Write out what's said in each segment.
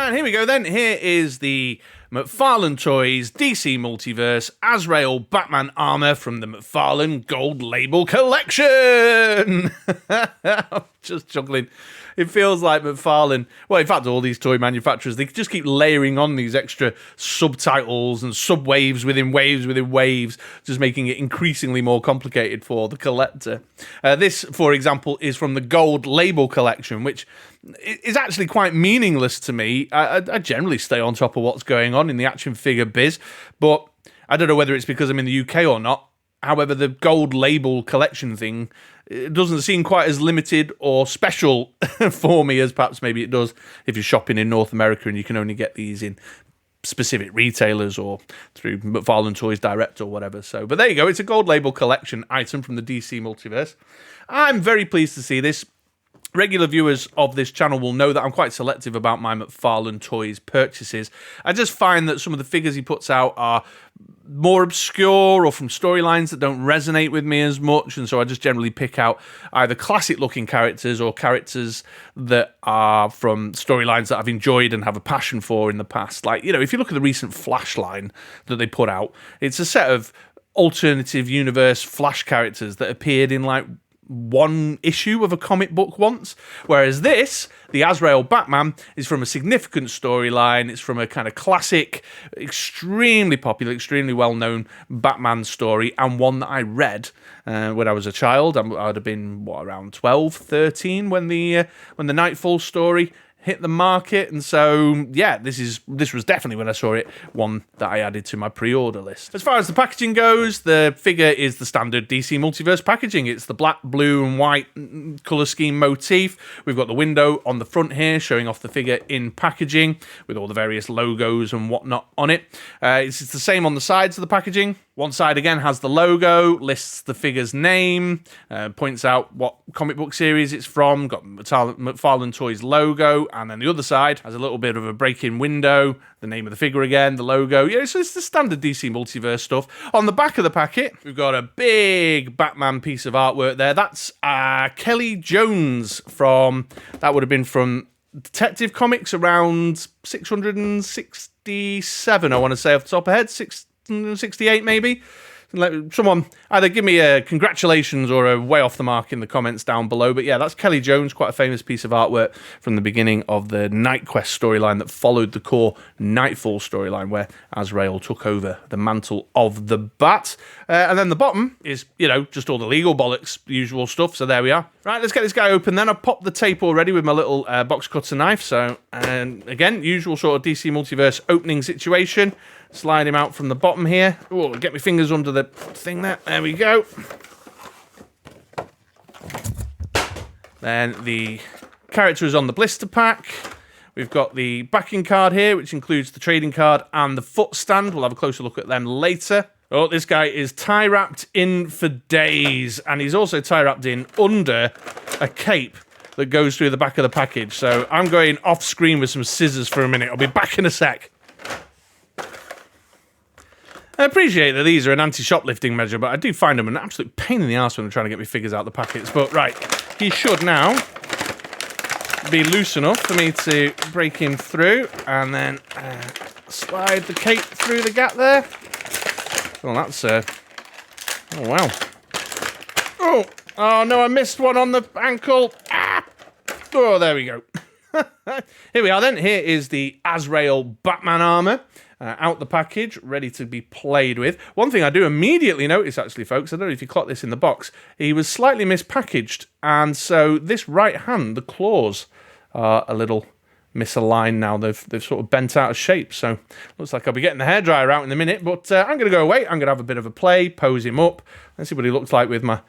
And here we go then. Here is the McFarlane Toys DC Multiverse Azrael Batman Armor from the McFarlane Gold Label Collection. I'm just juggling. It feels like McFarlane, well, in fact, all these toy manufacturers, they just keep layering on these extra subtitles and sub-waves within waves within waves, just making it increasingly more complicated for the collector. This, for example, is from the Gold Label Collection, which is actually quite meaningless to me. I generally stay on top of what's going on in the action figure biz, but I don't know whether it's because I'm in the UK or not. However, the Gold Label Collection thing, it doesn't seem quite as limited or special for me as perhaps maybe it does if you're shopping in North America and you can only get these in specific retailers or through McFarlane Toys Direct or whatever. So, but there you go. It's a Gold Label Collection item from the DC Multiverse. I'm very pleased to see this. Regular viewers of this channel will know that I'm quite selective about my McFarlane Toys purchases. I just find that some of the figures he puts out are more obscure or from storylines that don't resonate with me as much, and so I just generally pick out either classic-looking characters or characters that are from storylines that I've enjoyed and have a passion for in the past. Like, you know, if you look at the recent Flash line that they put out, it's a set of alternative universe Flash characters that appeared in, like, one issue of a comic book once, whereas this, the Azrael Batman, is from a significant storyline. It's from a kind of classic, extremely popular, extremely well-known Batman story, and one that I read when I was a child. I'd have been, around 12, 13 when the Knightfall story hit the market, and so yeah, this was definitely, when I saw it, one that I added to my pre-order list. As far as the packaging goes, the figure is the standard DC Multiverse packaging. It's the black, blue and white colour scheme motif. We've got the window on the front here showing off the figure in packaging with all the various logos and whatnot on it. It's the same on the sides of the packaging. One side again has the logo, lists the figure's name, points out what comic book series it's from, got McFarlane Toys logo, and then the other side has a little bit of a break-in window, the name of the figure again, the logo. Yeah, so it's the standard DC Multiverse stuff. On the back of the packet, we've got a big Batman piece of artwork there. That's Kelly Jones that would have been from Detective Comics around 667, I want to say off the top of my head, 68 maybe. Someone either give me a congratulations or a way off the mark in the comments down below. But yeah, that's Kelly Jones, quite a famous piece of artwork from the beginning of the Knightquest storyline that followed the core Knightfall storyline, where Azrael took over the mantle of the Bat. And then the bottom is, you know, just all the legal bollocks, usual stuff. So there we are. Right, let's get this guy open then. I've popped the tape already with my little box cutter knife. So, and again, usual sort of DC Multiverse opening situation. Slide him out from the bottom here. Oh, get my fingers under the thing there. There we go. Then the character is on the blister pack. We've got the backing card here, which includes the trading card and the foot stand. We'll have a closer look at them later. Oh, this guy is tie-wrapped in for days, and he's also tie-wrapped in under a cape that goes through the back of the package. So I'm going off-screen with some scissors for a minute. I'll be back in a sec. I appreciate that these are an anti-shoplifting measure, but I do find them an absolute pain in the arse when I'm trying to get my figures out of the packets. But right, he should now be loose enough for me to break him through, and then slide the cape through the gap there. Well, that's oh wow. Oh no, I missed one on the ankle. Ah! Oh, there we go. Here we are then. Here is the Azrael Batman Armor. Out the package, ready to be played with. One thing I do immediately notice, actually, folks, I don't know if you clocked this in the box, he was slightly mispackaged, and so this right hand, the claws, are a little misaligned now. They've sort of bent out of shape, so looks like I'll be getting the hairdryer out in a minute, but I'm going to go away. I'm going to have a bit of a play, pose him up, and see what he looks like with my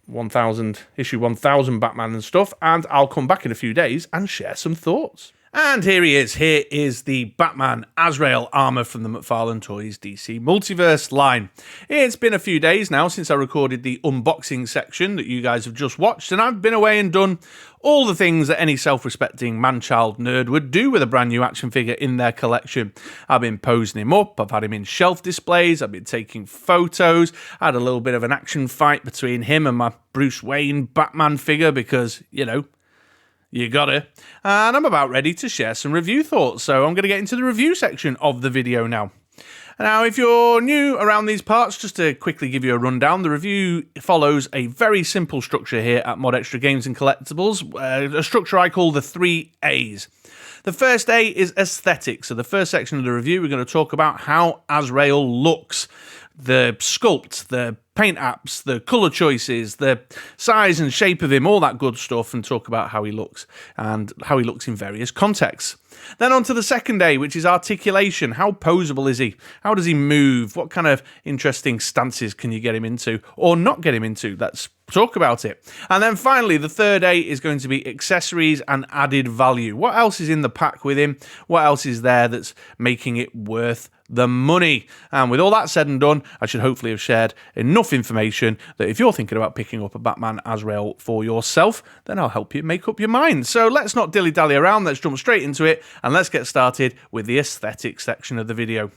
1000 issue 1000 Batman and stuff, and I'll come back in a few days and share some thoughts. And here he is. Here is the Batman Azrael Armor from the McFarlane Toys DC Multiverse line. It's been a few days now since I recorded the unboxing section that you guys have just watched, and I've been away and done all the things that any self-respecting man-child nerd would do with a brand new action figure in their collection. I've been posing him up, I've had him in shelf displays, I've been taking photos, I had a little bit of an action fight between him and my Bruce Wayne Batman figure because, you know, You got it. And I'm about ready to share some review thoughts, so I'm going to get into the review section of the video now. Now, if you're new around these parts, just to quickly give you a rundown, the review follows a very simple structure here at MoDXtra Games and Collectibles, a structure I call the 3 A's. The first A is aesthetics. So the first section of the review, we're going to talk about how Azrael looks, the sculpt, the paint apps, the colour choices, the size and shape of him, all that good stuff, and talk about how he looks and how he looks in various contexts. Then on to the second A, which is articulation. How poseable is he? How does he move? What kind of interesting stances can you get him into or not get him into? Let's talk about it. And then finally, the third A is going to be accessories and added value. What else is in the pack with him? What else is there that's making it worth the money? And with all that said and done, I should hopefully have shared enough information that if you're thinking about picking up a Batman Azrael for yourself, then I'll help you make up your mind. So let's not dilly-dally around, let's jump straight into it, and let's get started with the aesthetic section of the video.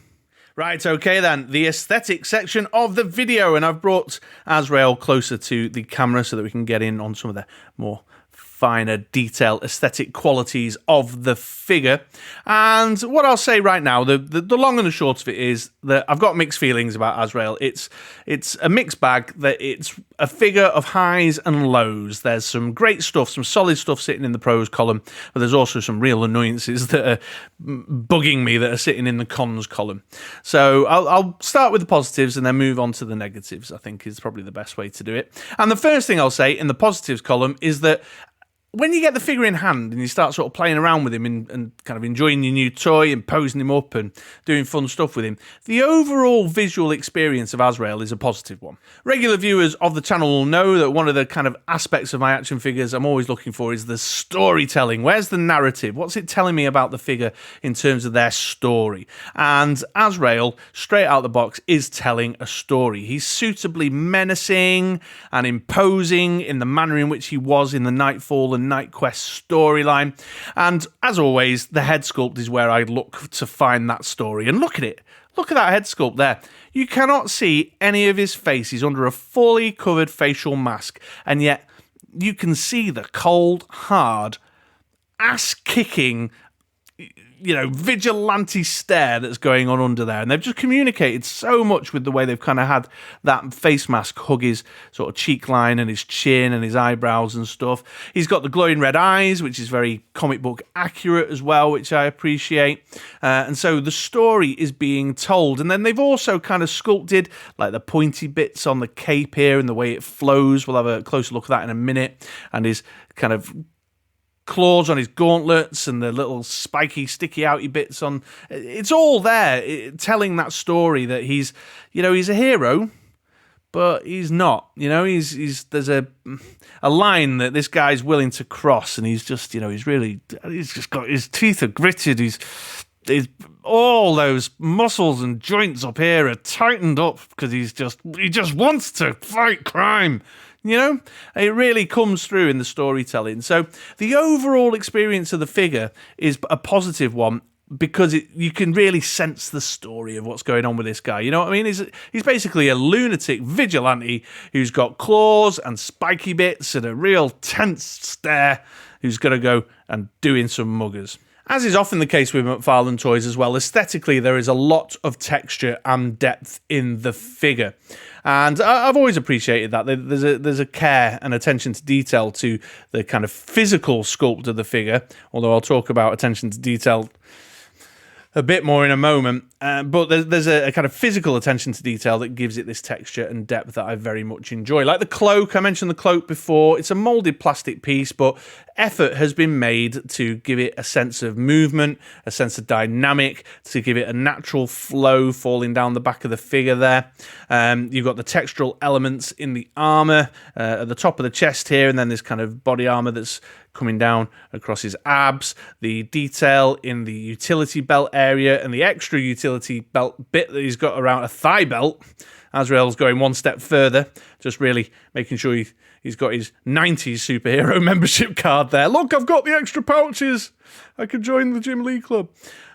Right, okay then, the aesthetic section of the video, and I've brought Azrael closer to the camera so that we can get in on some of the more finer detail aesthetic qualities of the figure. And what I'll say right now, the long and the short of it is that I've got mixed feelings about Azrael. It's a mixed bag, that it's a figure of highs and lows. There's some great stuff, some solid stuff sitting in the pros column, but there's also some real annoyances that are bugging me that are sitting in the cons column. So I'll start with the positives and then move on to the negatives, I think is probably the best way to do it. And the first thing I'll say in the positives column is that when you get the figure in hand and you start sort of playing around with him and kind of enjoying your new toy and posing him up and doing fun stuff with him, the overall visual experience of Azrael is a positive one. Regular viewers of the channel will know that one of the kind of aspects of my action figures I'm always looking for is the storytelling. Where's the narrative? What's it telling me about the figure in terms of their story? And Azrael, straight out the box, is telling a story. He's suitably menacing and imposing in the manner in which he was in the Knightfall and Knightquest storyline, and as always, the head sculpt is where I look to find that story. And look at it, look at that head sculpt there. You cannot see any of his face. He's under a fully covered facial mask, and yet you can see the cold, hard, ass-kicking, vigilante stare that's going on under there. And they've just communicated so much with the way they've kind of had that face mask hug his sort of cheek line and his chin and his eyebrows and stuff. He's got the glowing red eyes, which is very comic book accurate as well, which I appreciate. And so the story is being told. And then they've also kind of sculpted like the pointy bits on the cape here and the way it flows. We'll have a closer look at that in a minute. And his kind of claws on his gauntlets and the little spiky, sticky outy bits on. It's all there, telling that story that he's a hero, but he's not. There's a line that this guy's willing to cross, and he's just got his teeth are gritted. He's all those muscles and joints up here are tightened up because he just wants to fight crime. It really comes through in the storytelling. So the overall experience of the figure is a positive one because you can really sense the story of what's going on with this guy. You know what I mean? He's basically a lunatic vigilante who's got claws and spiky bits and a real tense stare who's going to go and doing some muggers. As is often the case with McFarlane Toys as well, aesthetically there is a lot of texture and depth in the figure. And I've always appreciated that. There's a care and attention to detail to the kind of physical sculpt of the figure, although I'll talk about attention to detail a bit more in a moment. But there's a kind of physical attention to detail that gives it this texture and depth that I very much enjoy. Like the cloak, I mentioned the cloak before. It's a moulded plastic piece, but effort has been made to give it a sense of movement, a sense of dynamic, to give it a natural flow falling down the back of the figure there. You've got the textural elements in the armour at the top of the chest here, and then this kind of body armour that's coming down across his abs, the detail in the utility belt area, and the extra utility belt bit that he's got around a thigh belt. Azrael's going one step further, just really making sure he's got his 90s superhero membership card there. Look, I've got the extra pouches. I could join the Jim Lee Club.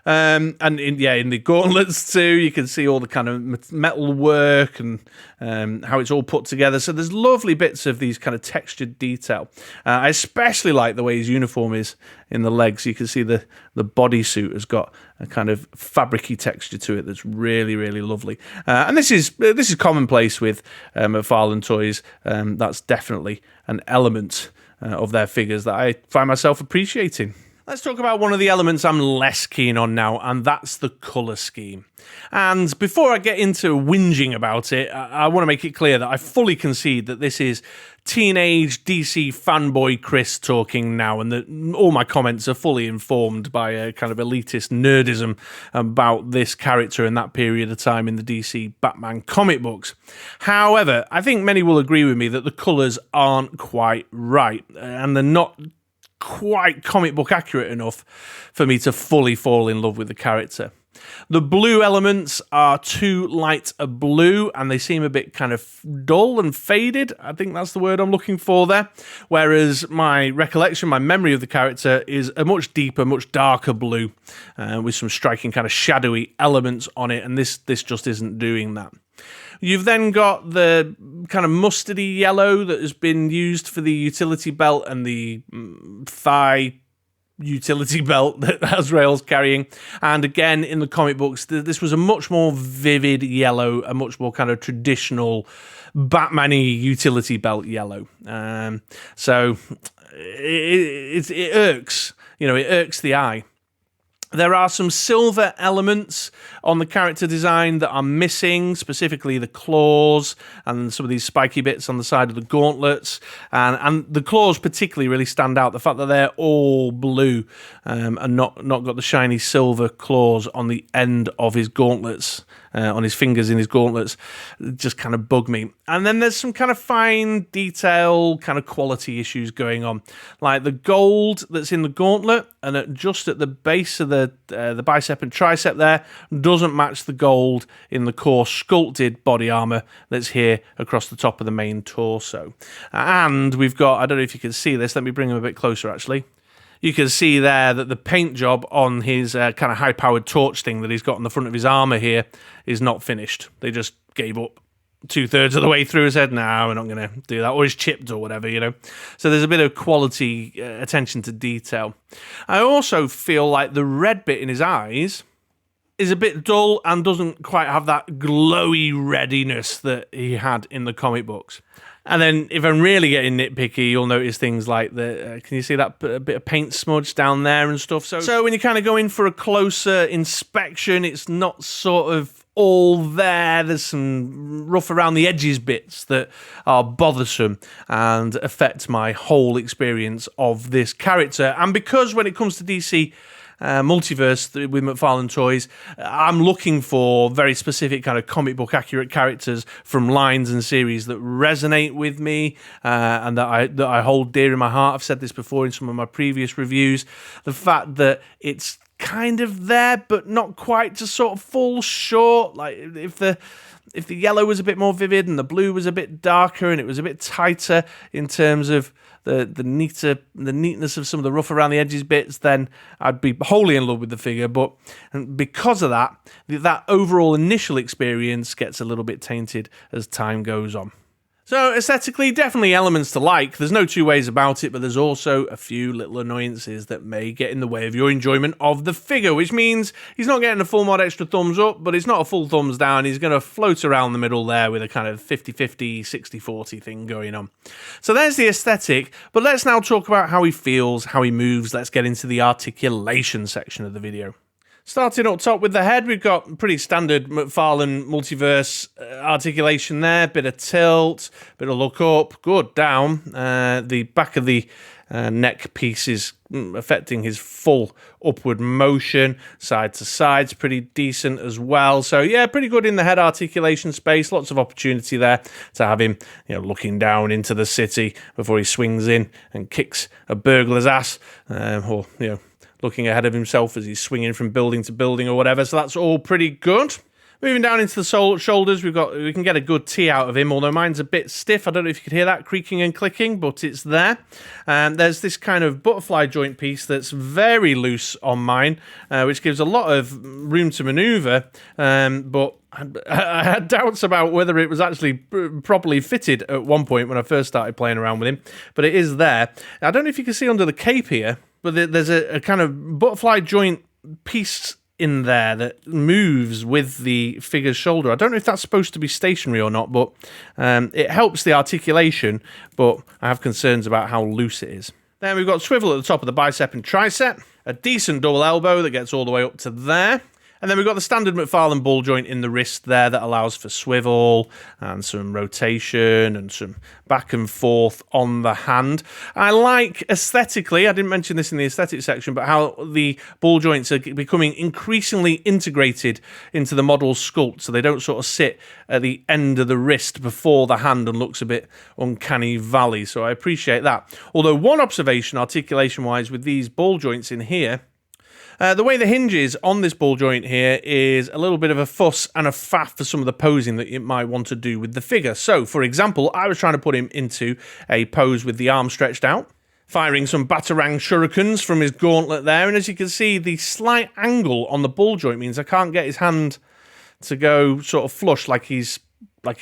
And in the gauntlets too, you can see all the kind of metal work and how it's all put together. So there's lovely bits of these kind of textured detail. I especially like the way his uniform is in the legs. You can see the bodysuit has got a kind of fabricy texture to it that's really, really lovely. And this is commonplace with McFarlane Toys. That's definitely an element of their figures that I find myself appreciating. Let's talk about one of the elements I'm less keen on now, and that's the colour scheme. And before I get into whinging about it, I want to make it clear that I fully concede that this is teenage DC fanboy Chris talking now, and that all my comments are fully informed by a kind of elitist nerdism about this character in that period of time in the DC Batman comic books. However, I think many will agree with me that the colours aren't quite right, and they're not quite comic book accurate enough for me to fully fall in love with the character. The blue elements are too light a blue, and they seem a bit kind of dull and faded. I think that's the word I'm looking for there. Whereas my recollection, my memory of the character is a much deeper, much darker blue, with some striking kind of shadowy elements on it, and this just isn't doing that. You've then got the kind of mustardy yellow that has been used for the utility belt and the thigh utility belt that Azrael's carrying. And again, in the comic books, this was a much more vivid yellow, a much more kind of traditional Batman-y utility belt yellow. So it irks, it irks the eye. There are some silver elements on the character design that are missing, specifically the claws and some of these spiky bits on the side of the gauntlets. And the claws particularly really stand out. The fact that they're all blue and not got the shiny silver claws on the end of his gauntlets, on his fingers in his gauntlets, just kind of bug me. And then there's some kind of fine detail, kind of quality issues going on. Like the gold that's in the gauntlet and just at the base of the bicep and tricep there doesn't match the gold in the core sculpted body armor that's here across the top of the main torso. And we've got, I don't know if you can see this, let me bring him a bit closer actually. You can see there that the paint job on his kind of high-powered torch thing that he's got on the front of his armor here is not finished. They just gave up 2/3 of the way through and said, no, we're not going to do that, or he's chipped or whatever, So there's a bit of quality attention to detail. I also feel like the red bit in his eyes is a bit dull and doesn't quite have that glowy readiness that he had in the comic books. And then if I'm really getting nitpicky, you'll notice things like can you see that bit of paint smudge down there and stuff? So when you kind of go in for a closer inspection, it's not sort of all there. There's some rough around the edges bits that are bothersome and affect my whole experience of this character. And because when it comes to DC Multiverse with McFarlane Toys, I'm looking for very specific kind of comic book accurate characters from lines and series that resonate with me and that I hold dear in my heart. I've said this before in some of my previous reviews. The fact that it's kind of there but not quite to sort of fall short. Like if the yellow was a bit more vivid and the blue was a bit darker and it was a bit tighter in terms of the neatness of some of the rough around the edges bits, then I'd be wholly in love with the figure. But because of that overall initial experience gets a little bit tainted as time goes on. So aesthetically, definitely elements to like. There's no two ways about it, but there's also a few little annoyances that may get in the way of your enjoyment of the figure, which means he's not getting a full MoDXtra thumbs up, but it's not a full thumbs down. He's going to float around the middle there with a kind of 50-50, 60-40 thing going on. So there's the aesthetic, but let's now talk about how he feels, how he moves. Let's get into the articulation section of the video. Starting up top with the head, we've got pretty standard McFarlane Multiverse articulation there. Bit of tilt, bit of look up, good down. The back of the neck piece is affecting his full upward motion. Side to side's pretty decent as well. So yeah, pretty good in the head articulation space. Lots of opportunity there to have him, looking down into the city before he swings in and kicks a burglar's ass, looking ahead of himself as he's swinging from building to building or whatever. So that's all pretty good. Moving down into the shoulders, we can get a good T out of him, although mine's a bit stiff. I don't know if you could hear that creaking and clicking, but it's there. There's this kind of butterfly joint piece that's very loose on mine, which gives a lot of room to maneuver, but I had doubts about whether it was actually properly fitted at one point when I first started playing around with him, but it is there. I don't know if you can see under the cape here, but there's a kind of butterfly joint piece in there that moves with the figure's shoulder. I don't know if that's supposed to be stationary or not, but it helps the articulation, but I have concerns about how loose it is. Then we've got swivel at the top of the bicep and tricep, a decent double elbow that gets all the way up to there. And then we've got the standard McFarlane ball joint in the wrist there that allows for swivel and some rotation and some back and forth on the hand. I like aesthetically, I didn't mention this in the aesthetic section, but how the ball joints are becoming increasingly integrated into the model sculpt, so they don't sort of sit at the end of the wrist before the hand and looks a bit uncanny valley. So I appreciate that. Although one observation articulation-wise with these ball joints in here, the way the hinge is on this ball joint here is a little bit of a fuss and a faff for some of the posing that you might want to do with the figure. So, for example, I was trying to put him into a pose with the arm stretched out, firing some batarang shurikens from his gauntlet there, and as you can see, the slight angle on the ball joint means I can't get his hand to go sort of flush like he's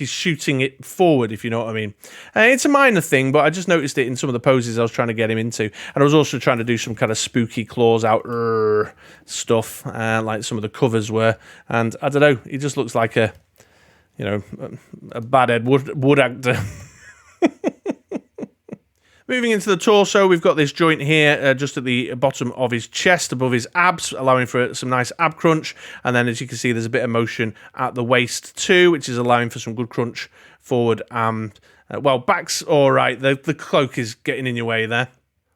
shooting it forward, if you know what I mean. It's a minor thing, but I just noticed it in some of the poses I was trying to get him into. And I was also trying to do some kind of spooky claws out stuff, like some of the covers were. And I don't know, he just looks like a bad Ed Wood actor. Moving into the torso, we've got this joint here just at the bottom of his chest, above his abs, allowing for some nice ab crunch. And then, as you can see, there's a bit of motion at the waist too, which is allowing for some good crunch forward. Well, back's all right. The cloak is getting in your way there.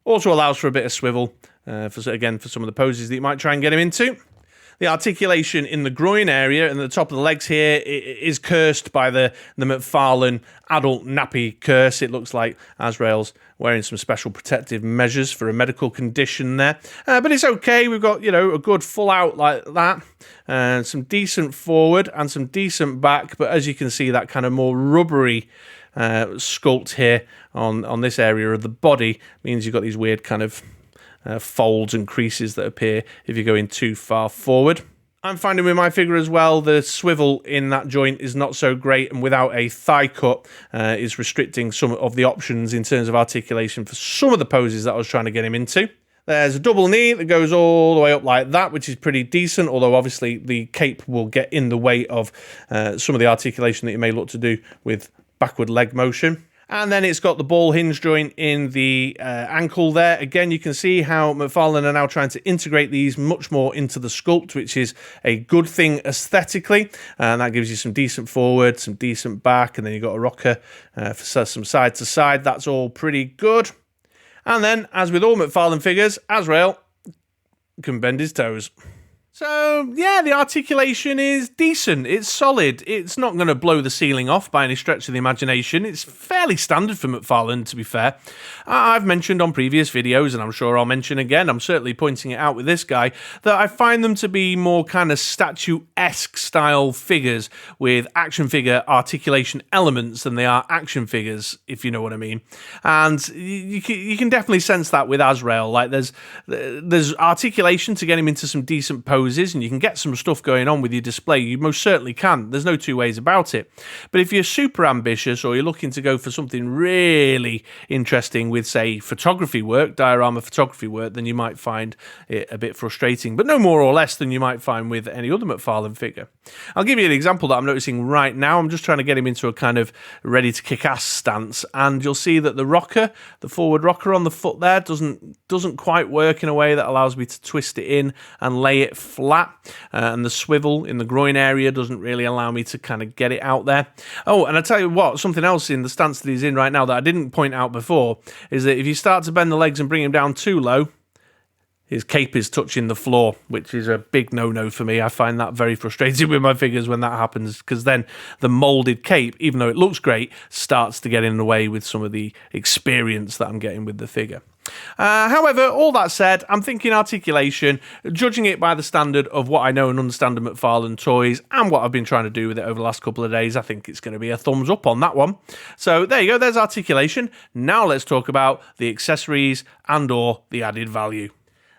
Also allows for a bit of swivel, for some of the poses that you might try and get him into. The articulation in the groin area and the top of the legs here is cursed by the McFarlane adult nappy curse. It looks like Azrael's wearing some special protective measures for a medical condition there. But it's okay. We've got, a good full out like that. And some decent forward and some decent back. But as you can see, that kind of more rubbery sculpt here on this area of the body means you've got these weird kind of folds and creases that appear if you're going too far forward. I'm finding with my figure as well, the swivel in that joint is not so great, and without a thigh cut is restricting some of the options in terms of articulation for some of the poses that I was trying to get him into. There's a double knee that goes all the way up like that, which is pretty decent, although obviously the cape will get in the way of some of the articulation that you may look to do with backward leg motion. And then it's got the ball hinge joint in the ankle there. Again, you can see how McFarlane are now trying to integrate these much more into the sculpt, which is a good thing aesthetically. And that gives you some decent forward, some decent back, and then you've got a rocker for some side to side. That's all pretty good. And then, as with all McFarlane figures, Azrael can bend his toes. So, yeah, the articulation is decent. It's solid. It's not going to blow the ceiling off by any stretch of the imagination. It's fairly standard for McFarlane, to be fair. I've mentioned on previous videos, and I'm sure I'll mention again, I'm certainly pointing it out with this guy, that I find them to be more kind of statue-esque style figures with action figure articulation elements than they are action figures, if you know what I mean. And you can definitely sense that with Azrael. Like, there's articulation to get him into some decent poses, and you can get some stuff going on with your display. You most certainly can. There's no two ways about it. But if you're super ambitious, or you're looking to go for something really interesting with, say, photography work, diorama photography work, then you might find it a bit frustrating, but no more or less than you might find with any other McFarlane figure. I'll give you an example that I'm noticing right now. I'm just trying to get him into a kind of ready to kick ass stance, and you'll see that the rocker, the forward rocker on the foot there, doesn't quite work in a way that allows me to twist it in and lay it flat, and the swivel in the groin area doesn't really allow me to kind of get it out there. Oh, and I tell you what, something else in the stance that he's in right now that I didn't point out before is that if you start to bend the legs and bring him down too low, his cape is touching the floor, which is a big no-no for me. I find that very frustrating with my figures when that happens, because then the moulded cape, even though it looks great, starts to get in the way with some of the experience that I'm getting with the figure. However, all that said, I'm thinking Articulation, judging it by the standard of what I know and understand of McFarlane Toys and what I've been trying to do with it over the last couple of days, I think it's going to be a thumbs up on that one. So there you go, there's Articulation. Now let's talk about the accessories and or the added value.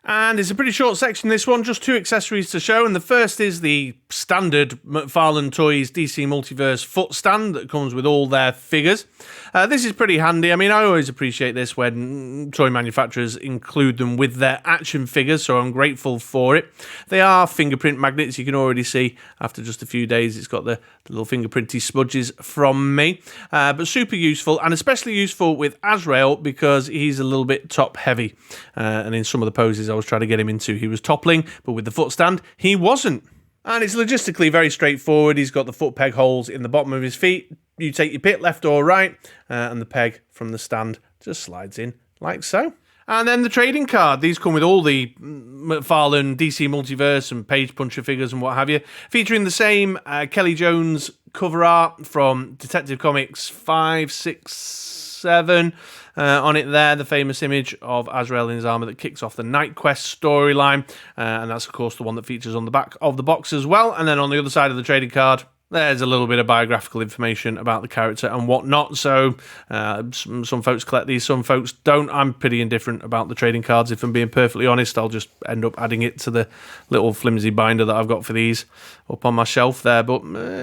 And it's a pretty short section, this one, just 2 accessories to show. And the first is the standard McFarlane Toys DC Multiverse foot stand that comes with all their figures. This is pretty handy. I mean, I always appreciate this when toy manufacturers include them with their action figures, so I'm grateful for it. They are fingerprint magnets. You can already see after just a few days it's got the little fingerprinty smudges from me. But super useful, and especially useful with Azrael because he's a little bit top heavy. And in some of the poses I was trying to get him into, he was toppling, but with the foot stand, he wasn't. And it's logistically very straightforward. He's got the foot peg holes in the bottom of his feet. You take your pick left or right, and the peg from the stand just slides in like so. And then the trading card. These come with all the McFarlane DC Multiverse and Page Puncher figures and what have you, featuring the same Kelly Jones cover art from Detective Comics 5, 6, 7. On it there, the famous image of Azrael in his armor that kicks off the Knightquest storyline, and that's of course the one that features on the back of the box as well. And then on the other side of the trading card, there's a little bit of biographical information about the character and whatnot. So some folks collect these, some folks don't. I'm pretty indifferent about the trading cards, if I'm being perfectly honest. I'll just end up adding it to the little flimsy binder that I've got for these up on my shelf there. But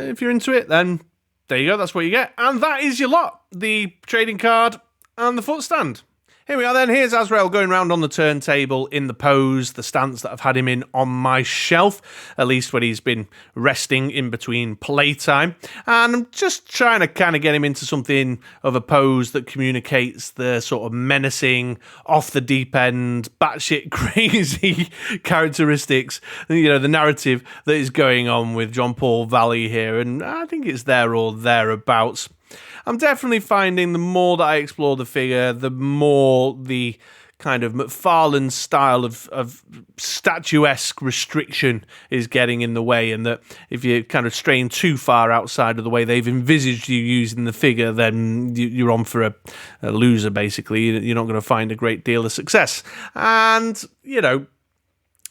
if you're into it, then there you go, that's what you get. And that is your lot, the trading card and the foot stand. Here we are then. Here's Azrael going around on the turntable in the pose, the stance that I've had him in on my shelf, at least when he's been resting in between playtime. And I'm just trying to kind of get him into something of a pose that communicates the sort of menacing, off the deep end, batshit crazy characteristics, you know, the narrative that is going on with John Paul Valley here. And I think it's there or thereabouts. I'm definitely finding the more that I explore the figure, the more the kind of McFarlane style of statuesque restriction is getting in the way, and that if you're kind of straying too far outside of the way they've envisaged you using the figure, then you're on for a loser, basically. You're not going to find a great deal of success. And, you know,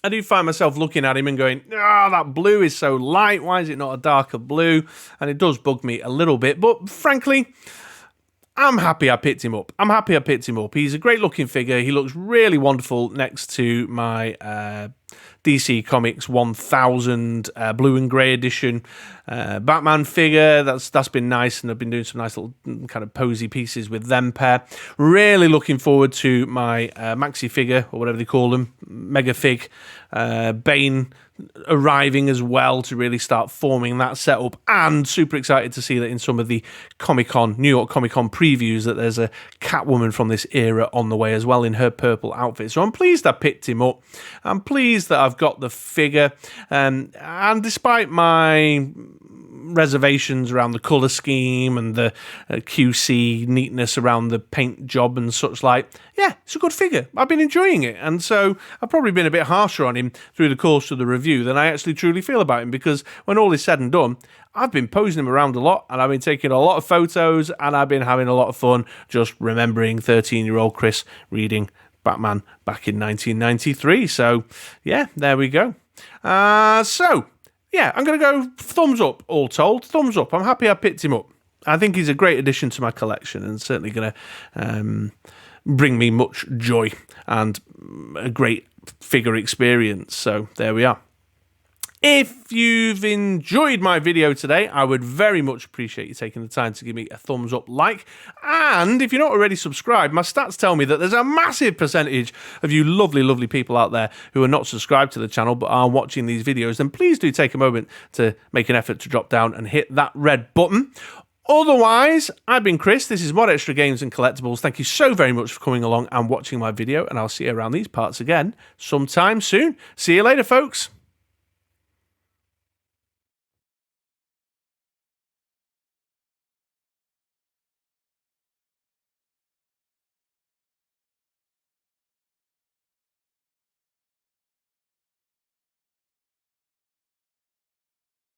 I do find myself looking at him and going, that blue is so light. Why is it not a darker blue? And it does bug me a little bit. But frankly, I'm happy I picked him up. He's a great looking figure. He looks really wonderful next to my DC Comics 1000 blue and grey edition Batman figure. That's been nice, and I've been doing some nice little kind of posy pieces with them pair. Really looking forward to my maxi figure, or whatever they call them, Mega Fig, Bane arriving as well to really start forming that setup, and super excited to see that in some of the New York Comic Con previews that there's a Catwoman from this era on the way as well in her purple outfit. So I'm pleased I picked him up. I'm pleased that I've got the figure, and despite my reservations around the colour scheme and the QC neatness around the paint job and such like, yeah, it's a good figure. I've been enjoying it, and so I've probably been a bit harsher on him through the course of the review than I actually truly feel about him, because when all is said and done, I've been posing him around a lot, and I've been taking a lot of photos, and I've been having a lot of fun just remembering 13-year-old Chris reading Batman back in 1993. So yeah, there we go. Yeah, I'm going to go thumbs up, all told. Thumbs up. I'm happy I picked him up. I think he's a great addition to my collection, and certainly going to bring me much joy and a great figure experience. So there we are. If you've enjoyed my video today, I would very much appreciate you taking the time to give me a thumbs up like. And if you're not already subscribed, my stats tell me that there's a massive percentage of you lovely, lovely people out there who are not subscribed to the channel but are watching these videos. Then please do take a moment to make an effort to drop down and hit that red button. Otherwise, I've been Chris. This is MoDXtra Games and Collectibles. Thank you so very much for coming along and watching my video, and I'll see you around these parts again sometime soon. See you later, folks.